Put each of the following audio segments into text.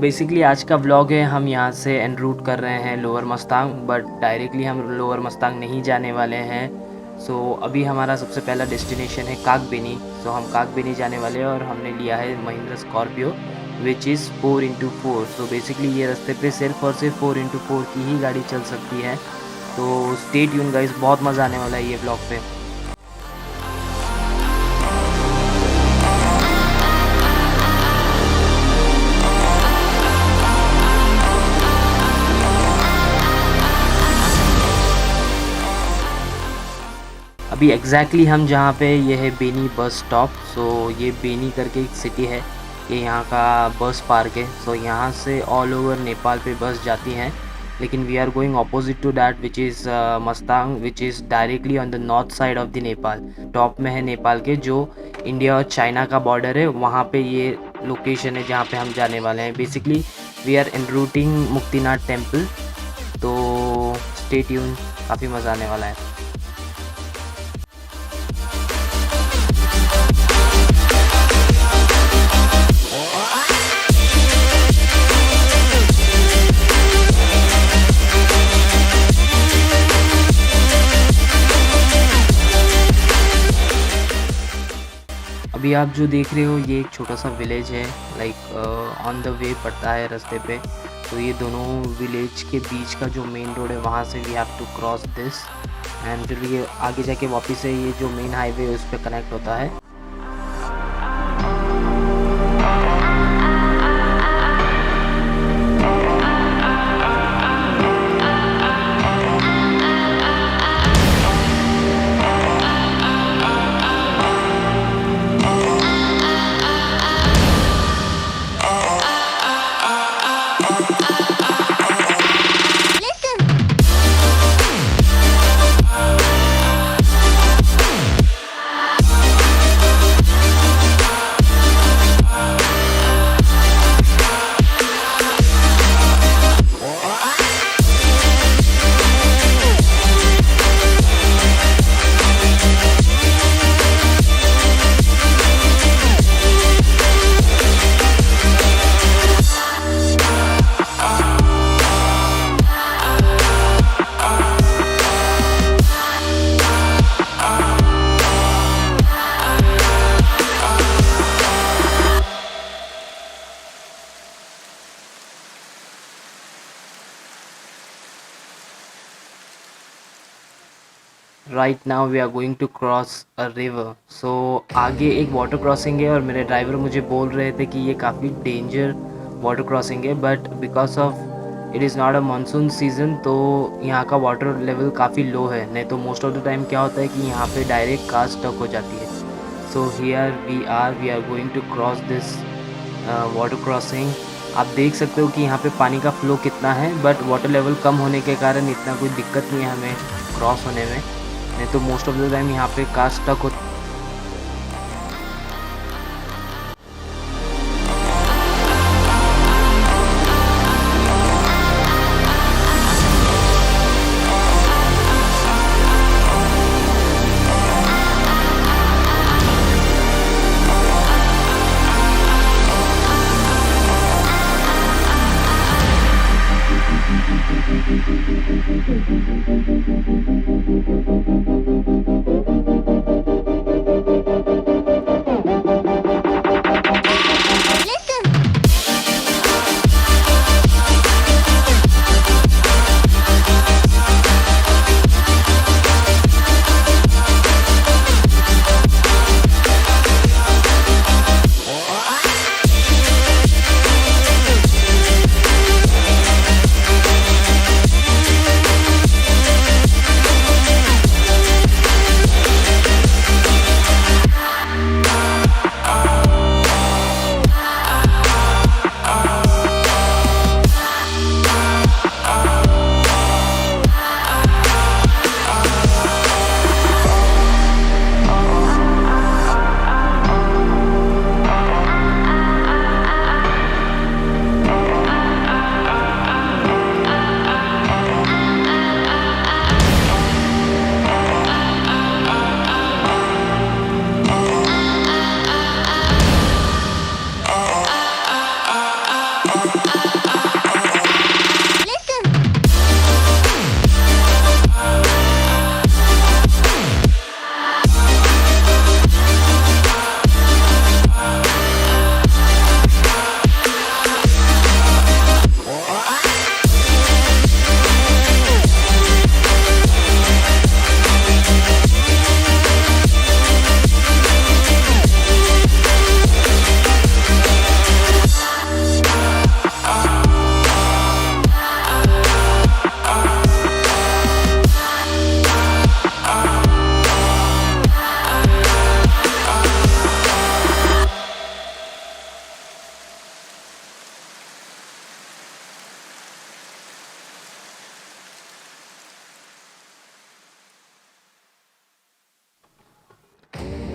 Basically आज का vlog है, हम यहाँ से एन रूट कर रहे हैं लोअर मस्तांग, बट डायरेक्टली हम लोअर मस्तांग नहीं जाने वाले हैं। अभी हमारा सबसे पहला डेस्टिनेशन है कागबेनी। हम कागबेनी जाने वाले हैं और हमने लिया है Mahindra Scorpio which is 4x4। Basically ये रास्ते पे सिर्फ और सिर्फ 4x4 की ही गाड़ी चल सकती है। तो स्टे ट्यून गाइस, बहुत मज़ा आने वाला है ये व्लॉग पे। अभी एग्जैक्टली हम जहाँ पे ये है बेनी बस स्टॉप। ये बेनी करके एक सिटी है, ये यहाँ का बस पार्क है। यहाँ से ऑल ओवर नेपाल पे बस जाती हैं, लेकिन we are going opposite to that which is Mustang which is directly on the north side of the Nepal. Top में है नेपाल के जो इंडिया और चाइना का बॉर्डर है, वहाँ पे ये लोकेशन है जहाँ पे हम जाने वाले हैं। Basically we are in routing Muktinath temple. तो स्टे ट्यून, काफ़ी मज़ा आने वाला है। अभी आप जो देख रहे हो ये एक छोटा सा विलेज है, लाइक ऑन द वे पड़ता है रास्ते पे। तो ये दोनों विलेज के बीच का जो मेन रोड है वहाँ से we have to cross this, and फिर ये आगे जाके वापस से ये जो मेन हाईवे है उस पर कनेक्ट होता है। Right now we are going to cross a river. आगे एक वाटर क्रॉसिंग है और मेरे ड्राइवर मुझे बोल रहे थे कि ये काफ़ी डेंजर वाटर क्रॉसिंग है, but because of it is not a monsoon season तो यहाँ का वाटर लेवल काफ़ी लो है। नहीं तो मोस्ट ऑफ द टाइम क्या होता है कि यहाँ पे डायरेक्ट कार स्टक हो जाती है। Here we are going to cross this water crossing. आप देख सकते हो कि यहाँ पे पानी का फ्लो कितना है, बट वाटर लेवल कम होने के कारण इतना कोई दिक्कत नहीं है हमें क्रॉस होने में। नहीं तो मोस्ट ऑफ द टाइम यहाँ पे कार स्टक हो।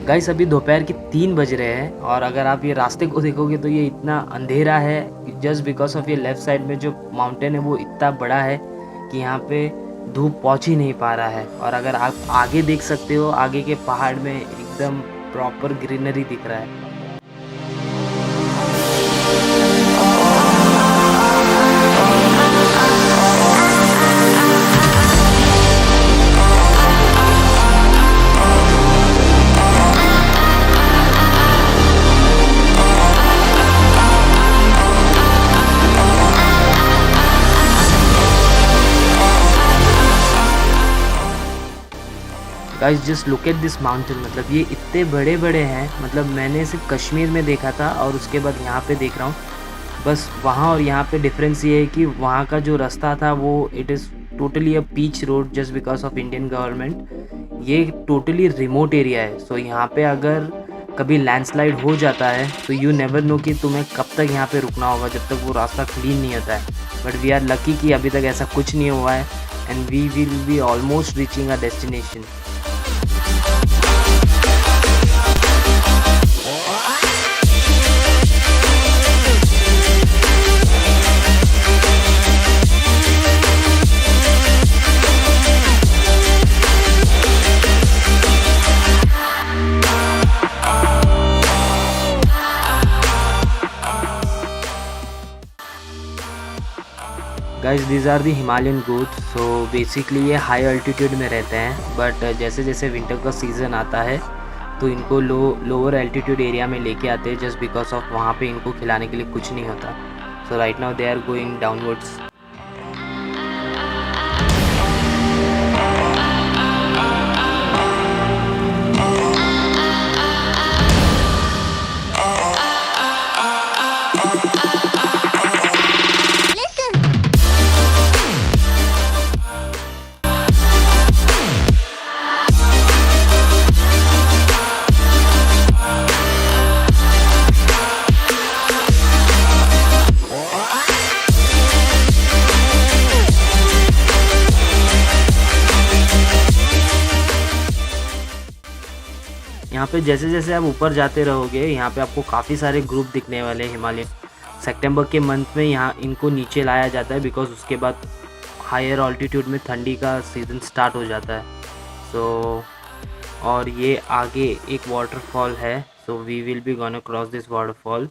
गाइस अभी दोपहर के 3 बज रहे हैं और अगर आप ये रास्ते को देखोगे तो ये इतना अंधेरा है जस्ट बिकॉज ऑफ ये लेफ़्ट साइड में जो माउंटेन है वो इतना बड़ा है कि यहाँ पे धूप पहुँच ही नहीं पा रहा है। और अगर आप आगे देख सकते हो, आगे के पहाड़ में एकदम प्रॉपर ग्रीनरी दिख रहा है। Guys just look at this mountain, मतलब ये इतने बड़े बड़े हैं, मतलब मैंने सिर्फ कश्मीर में देखा था और उसके बाद यहाँ पे देख रहा हूँ। बस वहाँ और यहाँ पे डिफरेंस ये है कि वहाँ का जो रास्ता था वो it is totally a pitch road just because of Indian government. ये टोटली रिमोट एरिया है, सो यहाँ पे अगर कभी लैंडस्लाइड हो जाता है तो यू नेवर नो कि तुम्हें कब तक यहाँ पे रुकना होगा जब तक वो रास्ता क्लीन नहीं होता है। बट वी आर लकी कि अभी तक ऐसा कुछ नहीं हुआ है and we will be almost reaching a destination. Guys these are the Himalayan goats. So basically ये हाई अल्टीट्यूड में रहते हैं, बट जैसे जैसे विंटर का सीज़न आता है तो इनको लोअर एल्टीट्यूड एरिया में लेके आते हैं जस्ट बिकॉज ऑफ वहाँ पे इनको खिलाने के लिए कुछ नहीं होता। So right now they are going downwards. यहाँ पे जैसे जैसे आप ऊपर जाते रहोगे यहाँ पे आपको काफ़ी सारे ग्रुप दिखने वाले हैं हिमालयन। सितंबर के मंथ में यहाँ इनको नीचे लाया जाता है बिकॉज उसके बाद हायर ऑल्टीट्यूड में ठंडी का सीज़न स्टार्ट हो जाता है। सो और ये आगे एक वाटरफॉल है, so we will be gonna cross this waterfall.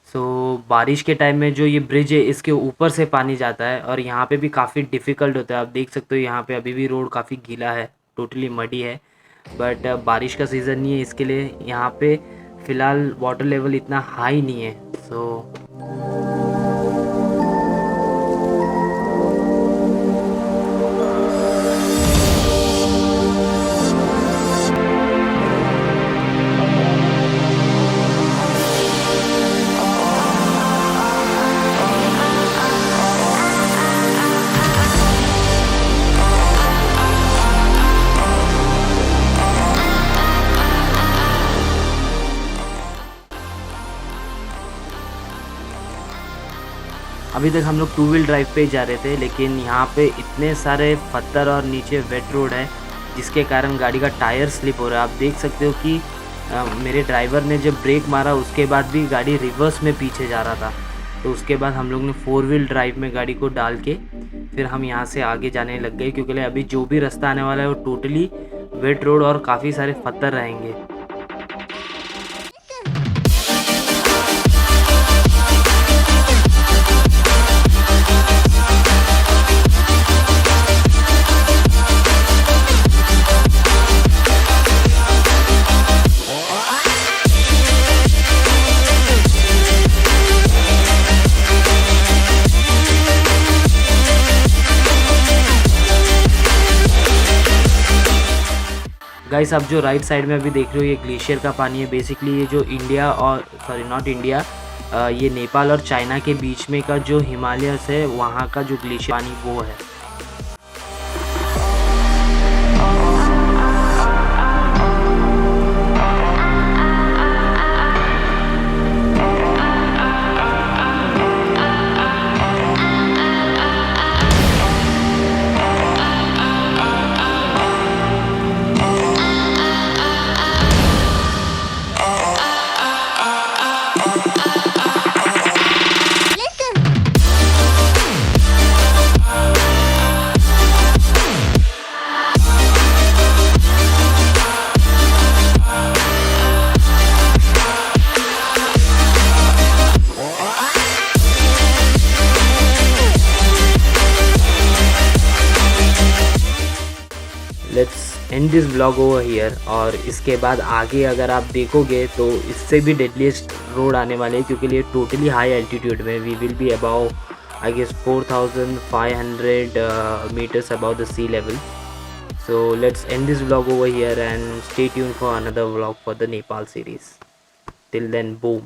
So बारिश के टाइम में जो ये ब्रिज है इसके ऊपर से पानी जाता है और यहाँ पे भी काफ़ी डिफ़िकल्ट होता है। आप देख सकते हो यहाँ पे अभी भी रोड काफ़ी गीला है, टोटली मडी है। बट बारिश का सीज़न नहीं है इसके लिए यहाँ पे फ़िलहाल वाटर लेवल इतना हाई नहीं है। सो अभी तक हम लोग टू व्हील ड्राइव पे ही जा रहे थे, लेकिन यहाँ पे इतने सारे पत्थर और नीचे वेट रोड है जिसके कारण गाड़ी का टायर स्लिप हो रहा है। आप देख सकते हो कि मेरे ड्राइवर ने जब ब्रेक मारा उसके बाद भी गाड़ी रिवर्स में पीछे जा रहा था। तो उसके बाद हम लोग ने 4 व्हील ड्राइव में गाड़ी को डाल के फिर हम यहाँ से आगे जाने लग गए, क्योंकि अभी जो भी रास्ता आने वाला है वो टोटली वेट रोड और काफ़ी सारे पत्थर रहेंगे। गाइस आप जो राइट साइड में अभी देख रहे हो ये ग्लेशियर का पानी है। बेसिकली ये जो इंडिया और सॉरी नॉट इंडिया, ये नेपाल और चाइना के बीच में का जो हिमालयस है वहाँ का जो ग्लेशियर पानी वो है। And this blog over here. और इसके बाद आगे अगर आप देखोगे तो इससे भी डेडलीस्ट रोड आने वाले हैं, क्योंकि ये टोटली हाई एल्टीट्यूड में, we will be about I guess 4500 meters above the sea level. So let's end this vlog over here and stay tuned for another vlog for the Nepal series. Till then, boom.